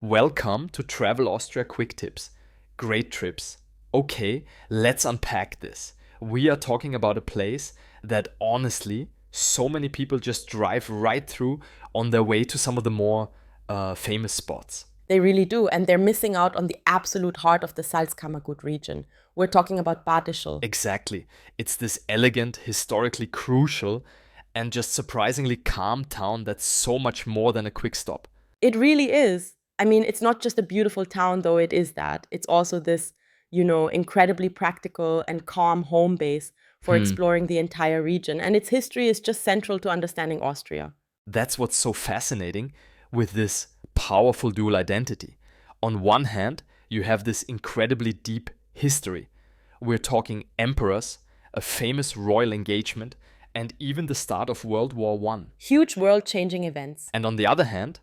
Welcome to Travel Austria Quick Tips. Great trips. Okay, let's unpack this. We are talking about a place that honestly, so many people just drive right through on their way to some of the more famous spots. They really do, and they're missing out on the absolute heart of the Salzkammergut region. We're talking about Bad Ischl. Exactly. It's this elegant, historically crucial, and just surprisingly calm town that's so much more than a quick stop. It really is. I mean, it's not just a beautiful town, though it is that. It's also this, incredibly practical and calm home base for exploring the entire region. And its history is just central to understanding Austria. That's what's so fascinating with this powerful dual identity. On one hand, you have this incredibly deep history. We're talking emperors, a famous royal engagement, and even the start of World War I. Huge world-changing events. And on the other hand,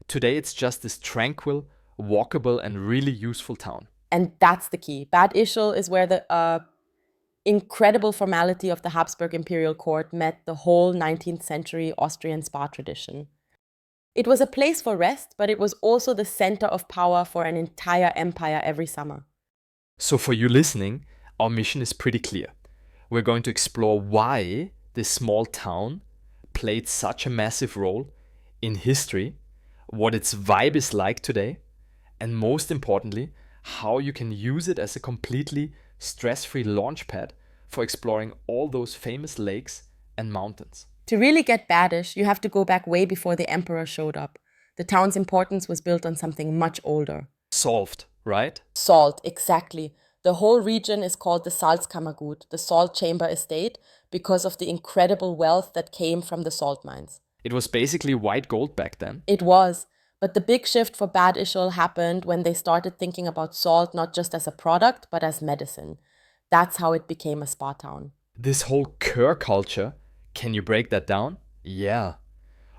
today it's just this tranquil, walkable, and really useful town. And that's the key. Bad Ischl is where the incredible formality of the Habsburg Imperial Court met the whole 19th century Austrian spa tradition. It was a place for rest, but it was also the center of power for an entire empire every summer. So for you listening, our mission is pretty clear. We're going to explore why this small town played such a massive role in history, what its vibe is like today, and most importantly, how you can use it as a completely stress-free launchpad for exploring all those famous lakes and mountains. To really get Badish, you have to go back way before the emperor showed up. The town's importance was built on something much older. Solved, right? Salt, exactly. The whole region is called the Salzkammergut, the salt chamber estate, because of the incredible wealth that came from the salt mines. It was basically white gold back then. It was. But the big shift for Bad Ischl happened when they started thinking about salt not just as a product, but as medicine. That's how it became a spa town. This whole cure culture, can you break that down? Yeah.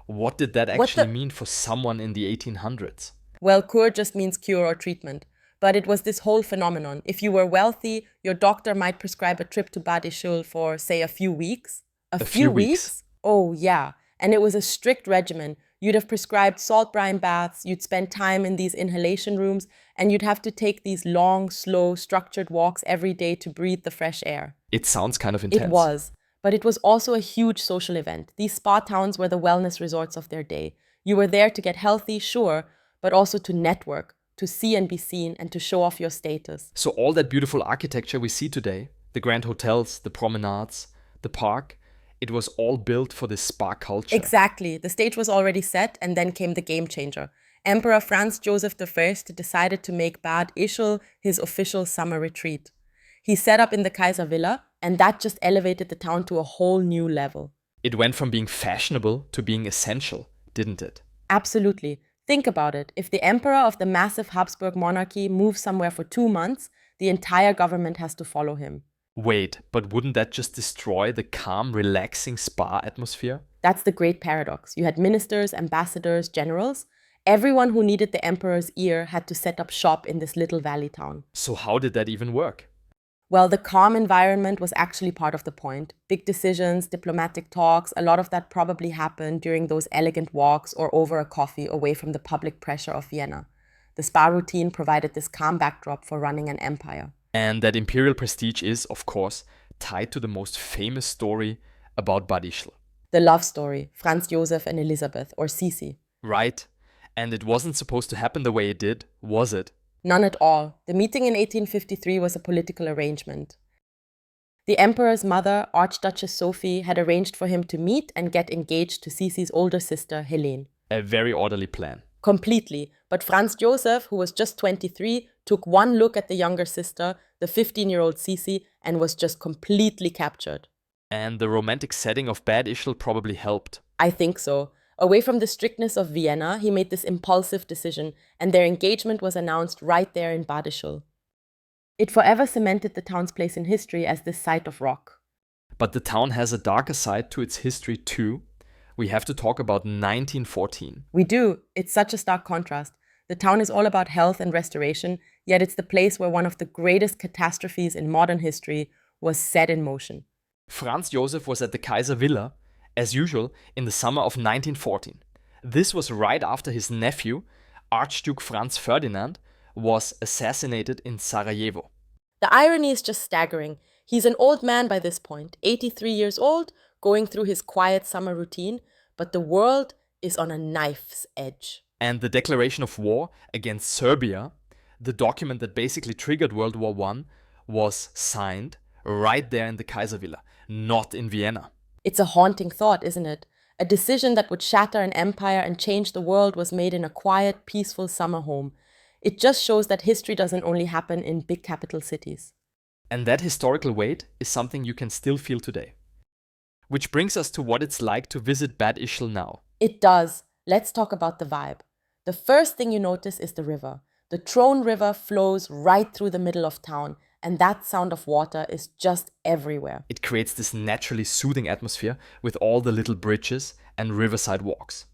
What did that actually mean for someone in the 1800s? Well, cure just means cure or treatment. But it was this whole phenomenon. If you were wealthy, your doctor might prescribe a trip to Bad Ischl for, say, a few weeks. A few weeks? Oh, yeah. And it was a strict regimen. You'd have prescribed salt brine baths, you'd spend time in these inhalation rooms, and you'd have to take these long, slow, structured walks every day to breathe the fresh air. It sounds kind of intense. It was. But it was also a huge social event. These spa towns were the wellness resorts of their day. You were there to get healthy, sure, but also to network, to see and be seen, and to show off your status. So all that beautiful architecture we see today, the grand hotels, the promenades, the park, it was all built for this spa culture. Exactly. The stage was already set, and then came the game changer. Emperor Franz Joseph I decided to make Bad Ischl his official summer retreat. He set up in the Kaiservilla, and that just elevated the town to a whole new level. It went from being fashionable to being essential, didn't it? Absolutely. Think about it. If the emperor of the massive Habsburg monarchy moves somewhere for 2 months, the entire government has to follow him. Wait, but wouldn't that just destroy the calm, relaxing spa atmosphere? That's the great paradox. You had ministers, ambassadors, generals. Everyone who needed the emperor's ear had to set up shop in this little valley town. So how did that even work? Well, the calm environment was actually part of the point. Big decisions, diplomatic talks, a lot of that probably happened during those elegant walks or over a coffee away from the public pressure of Vienna. The spa routine provided this calm backdrop for running an empire. And that imperial prestige is, of course, tied to the most famous story about Bad Ischl. The love story, Franz Joseph and Elisabeth, or Sisi. Right. And it wasn't supposed to happen the way it did, was it? None at all. The meeting in 1853 was a political arrangement. The emperor's mother, Archduchess Sophie, had arranged for him to meet and get engaged to Sisi's older sister, Helene. A very orderly plan. Completely. But Franz Joseph, who was just 23, took one look at the younger sister, the 15-year-old Sisi, and was just completely captured. And the romantic setting of Bad Ischl probably helped. I think so. Away from the strictness of Vienna, he made this impulsive decision, and their engagement was announced right there in Bad Ischl. It forever cemented the town's place in history as this site of rock. But the town has a darker side to its history too. We have to talk about 1914. We do. It's such a stark contrast. The town is all about health and restoration, yet it's the place where one of the greatest catastrophes in modern history was set in motion. Franz Joseph was at the Kaiservilla, as usual, in the summer of 1914. This was right after his nephew, Archduke Franz Ferdinand was assassinated in Sarajevo. The irony is just staggering. He's an old man by this point, 83 years old, going through his quiet summer routine, but the world is on a knife's edge. And the declaration of war against Serbia, the document that basically triggered World War I, was signed right there in the Kaiservilla, not in Vienna. It's a haunting thought, isn't it? A decision that would shatter an empire and change the world was made in a quiet, peaceful summer home. It just shows that history doesn't only happen in big capital cities. And that historical weight is something you can still feel today. Which brings us to what it's like to visit Bad Ischl now. It does. Let's talk about the vibe. The first thing you notice is the river. The Trone River flows right through the middle of town, and that sound of water is just everywhere. It creates this naturally soothing atmosphere with all the little bridges and riverside walks.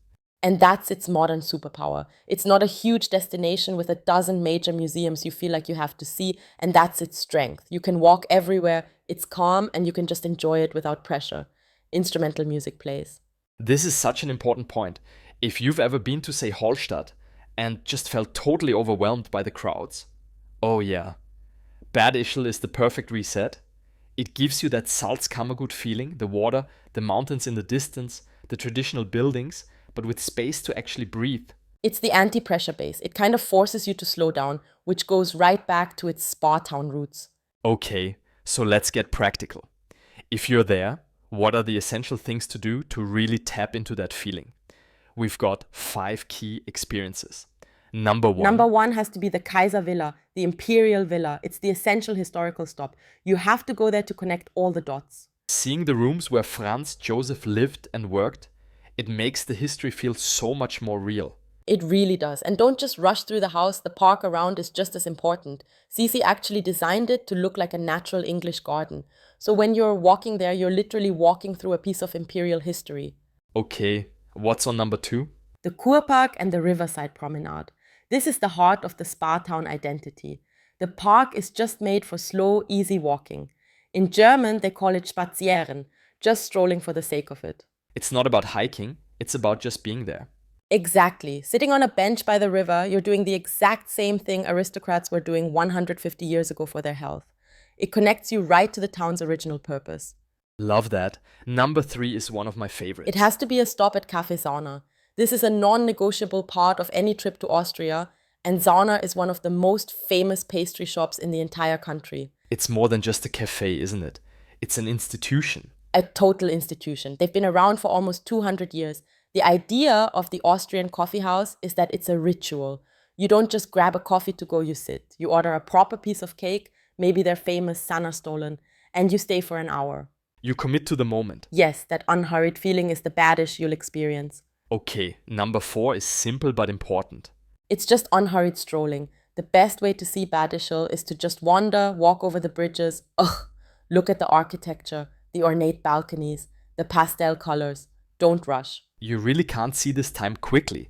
And that's its modern superpower. It's not a huge destination with a dozen major museums you feel like you have to see, and that's its strength. You can walk everywhere, it's calm, and you can just enjoy it without pressure. Instrumental music plays. This is such an important point. If you've ever been to, say, Hallstatt and just felt totally overwhelmed by the crowds, oh yeah, Bad Ischl is the perfect reset. It gives you that Salzkammergut feeling, the water, the mountains in the distance, the traditional buildings, but with space to actually breathe. It's the anti-pressure base. It kind of forces you to slow down, which goes right back to its spa town roots. Okay, so let's get practical. If you're there, what are the essential things to do to really tap into that feeling? We've got 5 key experiences. Number one has to be the Kaiservilla, the Imperial Villa. It's the essential historical stop. You have to go there to connect all the dots. Seeing the rooms where Franz Joseph lived and worked, it makes the history feel so much more real. It really does. And don't just rush through the house, the park around is just as important. Sisi actually designed it to look like a natural English garden. So when you're walking there, you're literally walking through a piece of imperial history. Okay, what's on number 2? The Kurpark and the riverside promenade. This is the heart of the spa town identity. The park is just made for slow, easy walking. In German, they call it spazieren, just strolling for the sake of it. It's not about hiking, it's about just being there. Exactly. Sitting on a bench by the river, you're doing the exact same thing aristocrats were doing 150 years ago for their health. It connects you right to the town's original purpose. Love that. Number 3 is one of my favorites. It has to be a stop at Café Sauna. This is a non-negotiable part of any trip to Austria, and Sauna is one of the most famous pastry shops in the entire country. It's more than just a cafe, isn't it? It's an institution. A total institution. They've been around for almost 200 years. The idea of the Austrian coffee house is that it's a ritual. You don't just grab a coffee to go, you sit. You order a proper piece of cake, maybe their famous Sannerstollen, and you stay for an hour. You commit to the moment. Yes, that unhurried feeling is the baddish you'll experience. Okay, number 4 is simple but important. It's just unhurried strolling. The best way to see Bad Ischl is to just wander, walk over the bridges. Look at the architecture, the ornate balconies, the pastel colors. Don't rush. You really can't see this time quickly.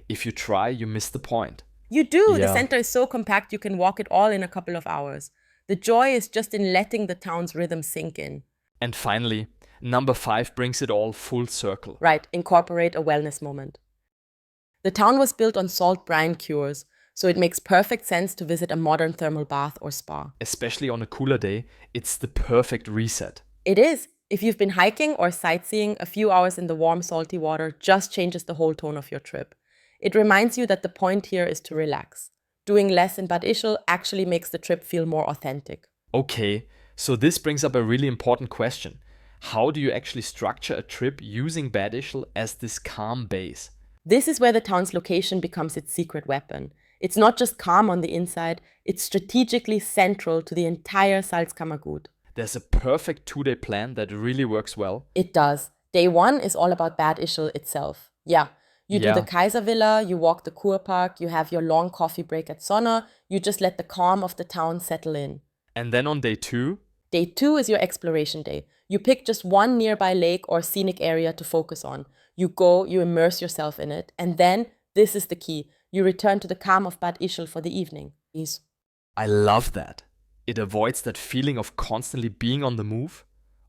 If you try, you miss the point. You do. Yeah. The center is so compact you can walk it all in a couple of hours. The joy is just in letting the town's rhythm sink in. And finally, number 5 brings it all full circle. Right, incorporate a wellness moment. The town was built on salt brine cures, so it makes perfect sense to visit a modern thermal bath or spa. Especially on a cooler day, it's the perfect reset. It is. If you've been hiking or sightseeing, a few hours in the warm, salty water just changes the whole tone of your trip. It reminds you that the point here is to relax. Doing less in Bad Ischl actually makes the trip feel more authentic. Okay, so this brings up a really important question. How do you actually structure a trip using Bad Ischl as this calm base? This is where the town's location becomes its secret weapon. It's not just calm on the inside, it's strategically central to the entire Salzkammergut. There's a perfect 2-day plan that really works well. It does. Day 1 is all about Bad Ischl itself. You do the Kaiservilla, you walk the Kurpark, you have your long coffee break at Sauna, you just let the calm of the town settle in. And then on day 2? Day 2 is your exploration day. You pick just one nearby lake or scenic area to focus on. You go, you immerse yourself in it, and then, this is the key, you return to the calm of Bad Ischl for the evening. I love that. It avoids that feeling of constantly being on the move,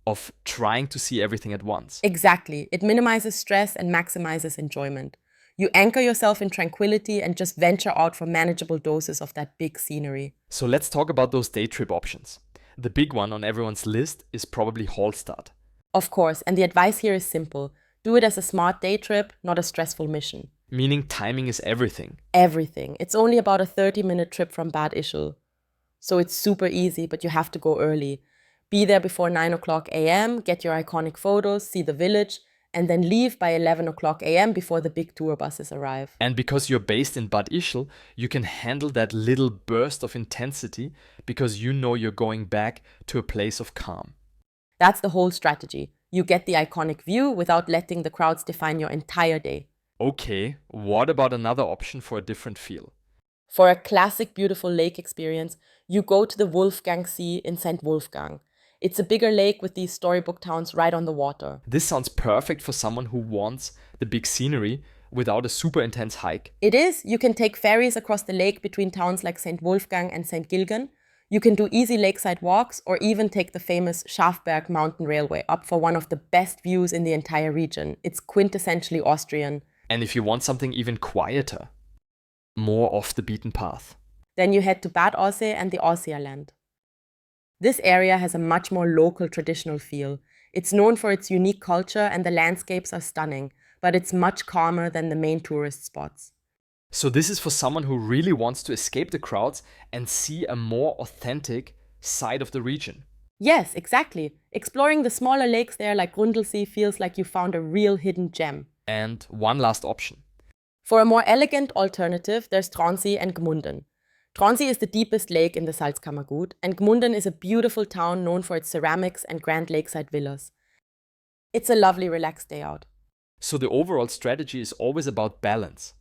of trying to see everything at once. Exactly. It minimizes stress and maximizes enjoyment. You anchor yourself in tranquility and just venture out for manageable doses of that big scenery. So let's talk about those day trip options. The big one on everyone's list is probably Hallstatt. Of course, and the advice here is simple. Do it as a smart day trip, not a stressful mission. Meaning timing is everything. Everything. It's only about a 30-minute trip from Bad Ischl. So it's super easy, but you have to go early. Be there before 9 o'clock a.m., get your iconic photos, see the village, and then leave by 11 o'clock a.m. before the big tour buses arrive. And because you're based in Bad Ischl, you can handle that little burst of intensity because you know you're going back to a place of calm. That's the whole strategy. You get the iconic view without letting the crowds define your entire day. Okay, what about another option for a different feel? For a classic beautiful lake experience, you go to the Wolfgang See in St. Wolfgang. It's a bigger lake with these storybook towns right on the water. This sounds perfect for someone who wants the big scenery without a super intense hike. It is. You can take ferries across the lake between towns like St. Wolfgang and St. Gilgen. You can do easy lakeside walks or even take the famous Schafberg mountain railway up for one of the best views in the entire region. It's quintessentially Austrian. And if you want something even quieter, more off the beaten path, then you head to Bad Aussee and the Aussierland. This area has a much more local traditional feel. It's known for its unique culture and the landscapes are stunning, but it's much calmer than the main tourist spots. So this is for someone who really wants to escape the crowds and see a more authentic side of the region. Yes, exactly. Exploring the smaller lakes there like Grundlsee feels like you found a real hidden gem. And one last option. For a more elegant alternative, there's Tronsee and Gmunden. Tronsee is the deepest lake in the Salzkammergut, and Gmunden is a beautiful town known for its ceramics and grand lakeside villas. It's a lovely, relaxed day out. So the overall strategy is always about balance.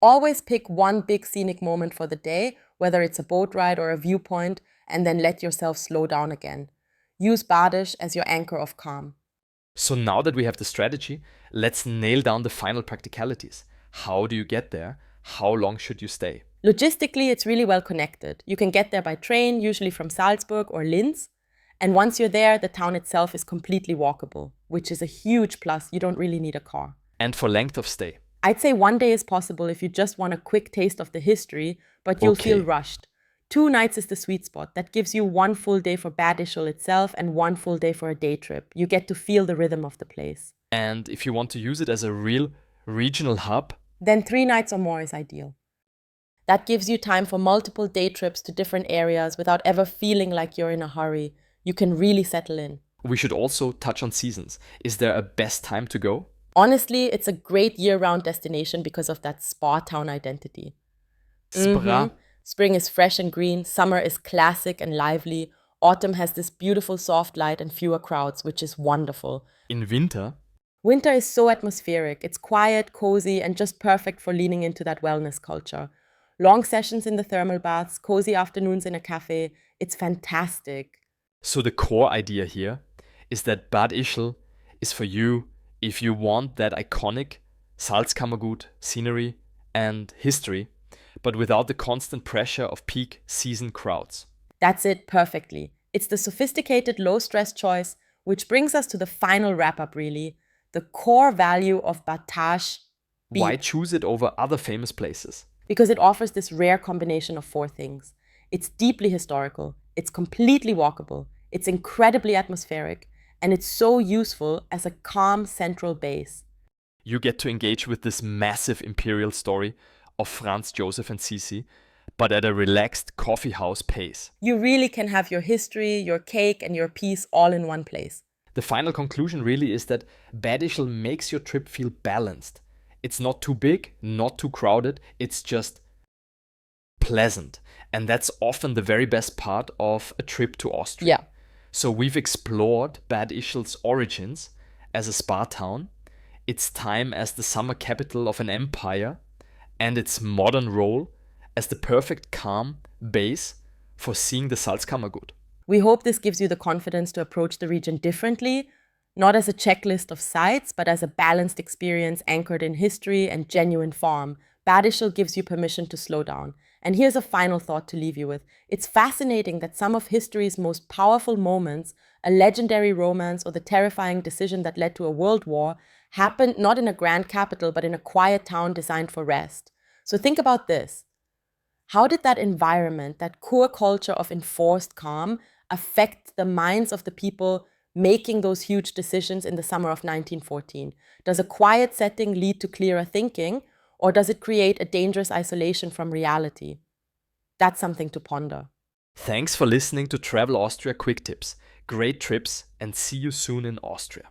Always pick one big scenic moment for the day, whether it's a boat ride or a viewpoint, and then let yourself slow down again. Use Badisch as your anchor of calm. So now that we have the strategy, let's nail down the final practicalities. How do you get there? How long should you stay? Logistically, it's really well connected. You can get there by train, usually from Salzburg or Linz. And once you're there, the town itself is completely walkable, which is a huge plus. You don't really need a car. And for length of stay? I'd say 1 day is possible if you just want a quick taste of the history, but you'll feel rushed. 2 nights is the sweet spot. That gives you 1 full day for Bad Ischl itself and 1 full day for a day trip. You get to feel the rhythm of the place. And if you want to use it as a real regional hub? Then 3 nights or more is ideal. That gives you time for multiple day trips to different areas without ever feeling like you're in a hurry. You can really settle in. We should also touch on seasons. Is there a best time to go? Honestly, it's a great year-round destination because of that spa town identity. Spring is fresh and green, summer is classic and lively, autumn has this beautiful soft light and fewer crowds, which is wonderful. In winter? Winter is so atmospheric. It's quiet, cozy, and just perfect for leaning into that wellness culture. Long sessions in the thermal baths, cozy afternoons in a cafe. It's fantastic. So the core idea here is that Bad Ischl is for you if you want that iconic Salzkammergut scenery and history, but without the constant pressure of peak season crowds. That's it perfectly. It's the sophisticated low-stress choice, which brings us to the final wrap-up really, the core value of Bad Tasch. Why choose it over other famous places? Because it offers this rare combination of 4 things. It's deeply historical, it's completely walkable, it's incredibly atmospheric, and it's so useful as a calm central base. You get to engage with this massive Imperial story of Franz, Joseph and Sisi, but at a relaxed coffee house pace. You really can have your history, your cake and your peace all in one place. The final conclusion really is that Bad Ischl makes your trip feel balanced. It's not too big, not too crowded, it's just pleasant. And that's often the very best part of a trip to Austria. Yeah. So we've explored Bad Ischl's origins as a spa town, its time as the summer capital of an empire, and its modern role as the perfect calm base for seeing the Salzkammergut. We hope this gives you the confidence to approach the region differently, not as a checklist of sites, but as a balanced experience anchored in history and genuine farm. Bad Ischl gives you permission to slow down. And here's a final thought to leave you with. It's fascinating that some of history's most powerful moments, a legendary romance or the terrifying decision that led to a world war, happened not in a grand capital, but in a quiet town designed for rest. So think about this. How did that environment, that core culture of enforced calm, affect the minds of the people making those huge decisions in the summer of 1914? Does a quiet setting lead to clearer thinking, or does it create a dangerous isolation from reality? That's something to ponder. Thanks for listening to Travel Austria Quick Tips. Great trips, and see you soon in Austria.